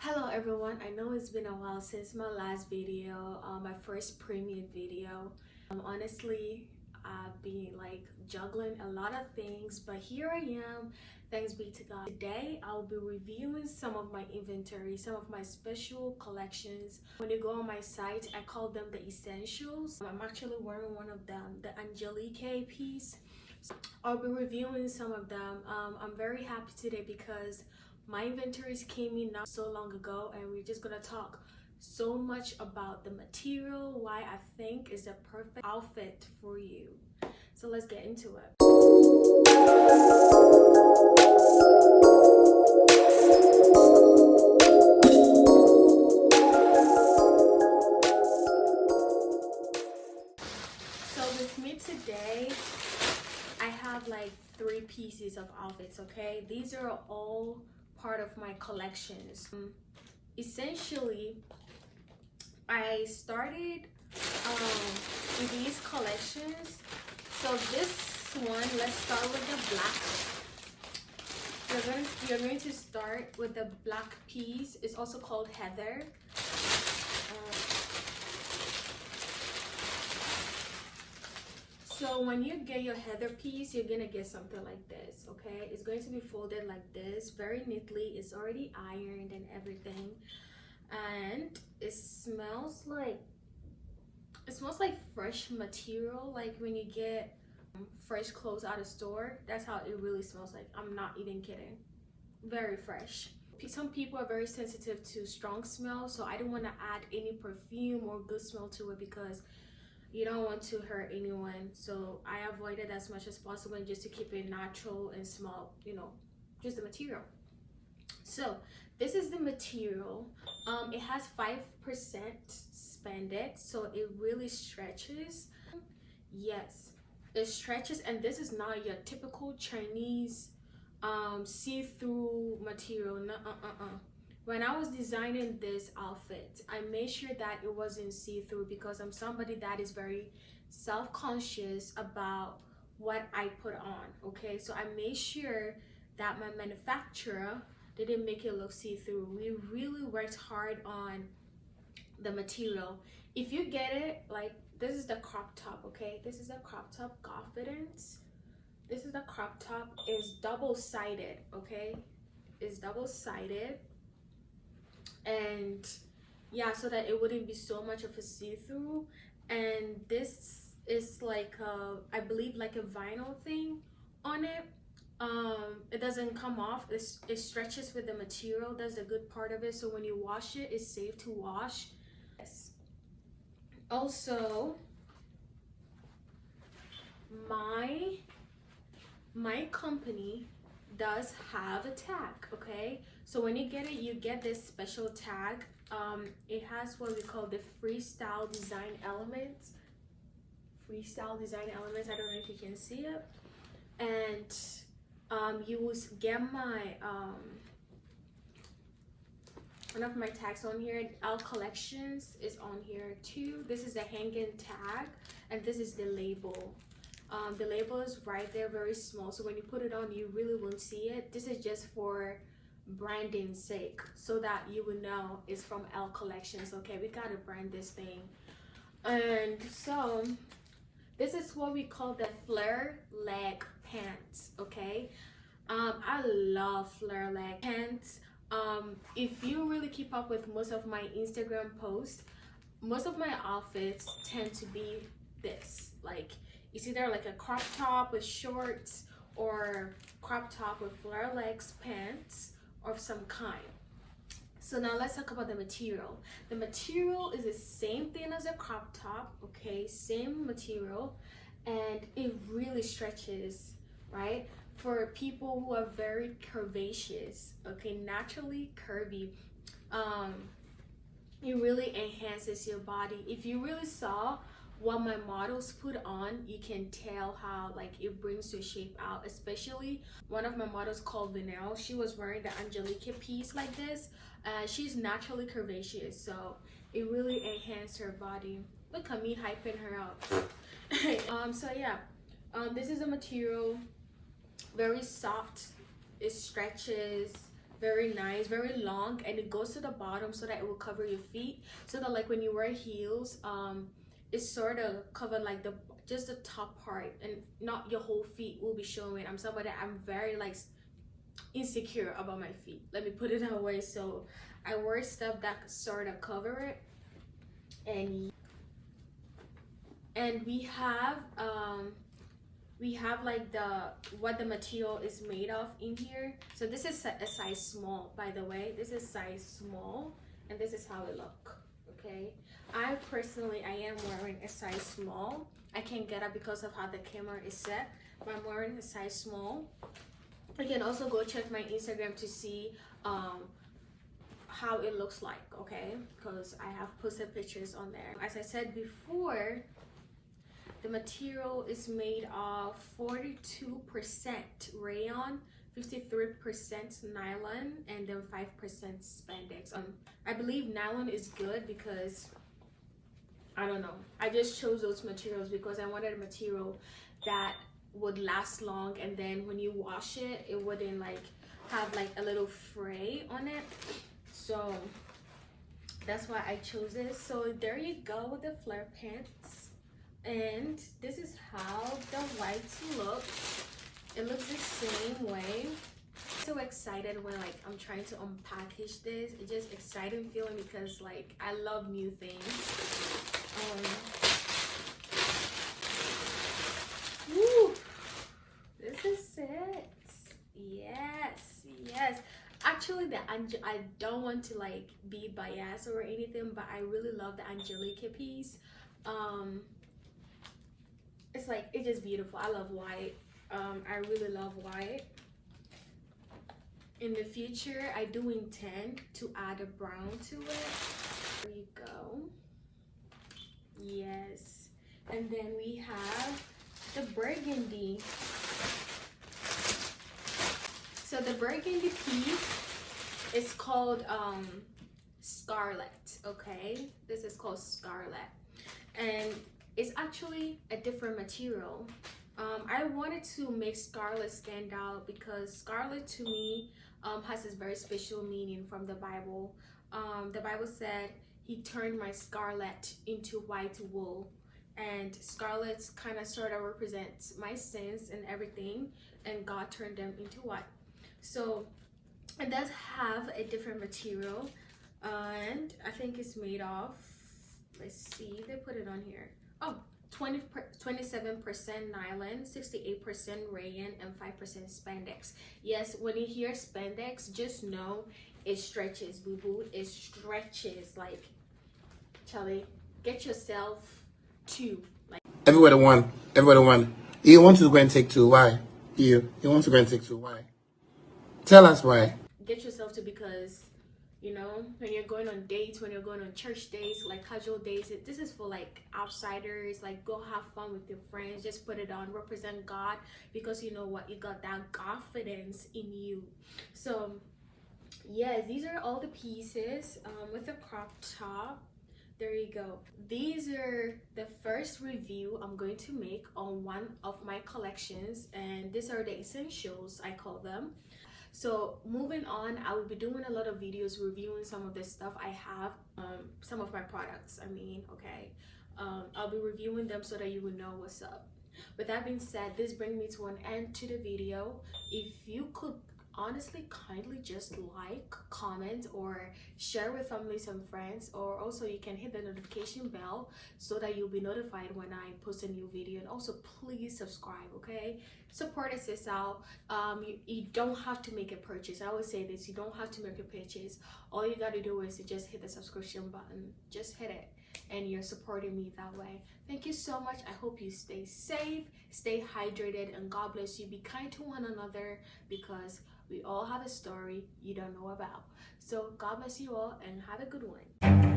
Hello everyone, I know it's been a while since my last video, my first premium video. Honestly, I've been like juggling a lot of things, but here I am, thanks be to God. Today, I'll be reviewing some of my inventory, some of my special collections. When you go on my site, I call them the essentials. I'm actually wearing one of them, the Angeliqué piece. So I'll be reviewing some of them. I'm very happy today because my inventories came in not so long ago, and we're just gonna talk so much about the material, why I think is the perfect outfit for you. So let's get into it. So with me today, I have like 3 pieces of outfits, okay? These are all part of my collections. Essentially, I started with these collections. So this one, let's start with the black. You're going to start with the black piece. It's also called heather. So when you get your heather piece, you're gonna get something like this, okay? It's going to be folded like this, very neatly. It's already ironed and everything, and it smells like fresh material, like when you get fresh clothes out of store. That's how it really smells like. I'm not even kidding. Very fresh. Some people are very sensitive to strong smell, so I don't want to add any perfume or good smell to it because you don't want to hurt anyone. So I avoid it as much as possible, and just to keep it natural and small, just the material. So this is the material. It has 5% spandex, so it really stretches. Yes, it stretches, and this is not your typical Chinese see-through material. When I was designing this outfit, I made sure that it wasn't see-through because I'm somebody that is very self-conscious about what I put on, okay? So I made sure that my manufacturer didn't make it look see-through. We really worked hard on the material. If you get it, like, this is the crop top, okay? This is the crop top, confidence. This is the crop top. It's double-sided, okay? It's double-sided. And yeah, so that it wouldn't be so much of a see-through. And this is like I believe like a vinyl thing on it. It doesn't come off. It stretches with the material. That's the good part of it. So when you wash it, it's safe to wash. Yes. Also, my company does have a tag, okay? So when you get it, you get this special tag. It has what we call the freestyle design elements. Freestyle design elements. I don't know if you can see it. And you will get my one of my tags on here. Our collections is on here too. This is the hanging tag, and this is the label. The label is right there, very small, so when you put it on, you really won't see it. This is just for branding's sake, so that you would know it's from L Collections. Okay, we gotta brand this thing. And so this is what we call the flare leg pants, okay? I love flare leg pants. If you really keep up with most of my Instagram posts, most of my outfits tend to be this, like, it's either like a crop top with shorts or crop top with flare legs pants of some kind. So now let's talk about the material. The material is the same thing as a crop top, okay? Same material, and it really stretches, right? For people who are very curvaceous, okay, naturally curvy, it really enhances your body. If you really saw what my models put on, you can tell how like it brings your shape out. Especially one of my models called Vanille, she was wearing the Angeliqué piece like this. She's naturally curvaceous, so it really enhanced her body. Look at me hyping her up. So yeah, this is a material, very soft. It stretches, very nice, very long, and it goes to the bottom so that it will cover your feet, so that like when you wear heels, it's sort of covered like just the top part and not your whole feet will be showing. I'm somebody, I'm very like insecure about my feet, let me put it that way, so I wear stuff that sort of cover it. And we have like what the material is made of in here. So this is a size small, by the way. This is size small, and this is how it look. Okay, I am wearing a size small. I can't get up because of how the camera is set, but I'm wearing a size small. You can also go check my Instagram to see how it looks like, okay, because I have posted pictures on there. As I said before, the material is made of 42% rayon, 53% nylon, and then 5% spandex. I believe nylon is good because I don't know, I just chose those materials because I wanted a material that would last long, and then when you wash it, it wouldn't like have like a little fray on it. So that's why I chose this. So there you go with the flare pants, and this is how the whites look. It looks the same way. So excited when like I'm trying to unpackage this. It's just exciting feeling because like I love new things. Woo, this is it. Yes. Actually, I don't want to like be biased or anything, but I really love the Angeliqué piece. It's like, it's just beautiful. I love white. I really love white. In the future, I do intend to add a brown to it. There you go. Yes. And then we have the burgundy. So the burgundy piece is called Scarlet, okay? This is called Scarlet. And it's actually a different material. I wanted to make Scarlet stand out because Scarlet to me has this very special meaning from the Bible. The Bible said, "He turned my scarlet into white wool." And scarlet kind of sort of represents my sins and everything, and God turned them into white. So it does have a different material, and I think it's made of, let's see, they put it on here. Oh, 27% nylon, 68% rayon, and 5% spandex. Yes, when you hear spandex, just know it stretches, boo boo. It stretches. Like, Charlie, get yourself two. Like, everybody won. You want to go and take two. Why? You want to go and take two. Why? Tell us why. Get yourself two because, you know, when you're going on dates, when you're going on church dates, like casual dates, this is for like outsiders. Like, go have fun with your friends. Just put it on, represent God, because you know what, you got that confidence in you. So yes, these are all the pieces with the crop top. There you go. These are the first review I'm going to make on one of my collections, and these are the essentials, I call them. So moving on, I will be doing a lot of videos reviewing some of the stuff I have, some of my products, I mean, okay. I'll be reviewing them so that you will know what's up. With that being said, this brings me to an end to the video. If you could honestly kindly just like, comment, or share with families and friends, or also you can hit the notification bell so that you'll be notified when I post a new video. And also please subscribe, okay? Support us this out. You don't have to make a purchase. I always say this, you don't have to make a purchase. All you got to do is to just hit the subscription button. Just hit it, and you're supporting me that way. Thank you so much. I hope you stay safe, stay hydrated, and God bless you. Be kind to one another, because we all have a story you don't know about. So God bless you all, and have a good one.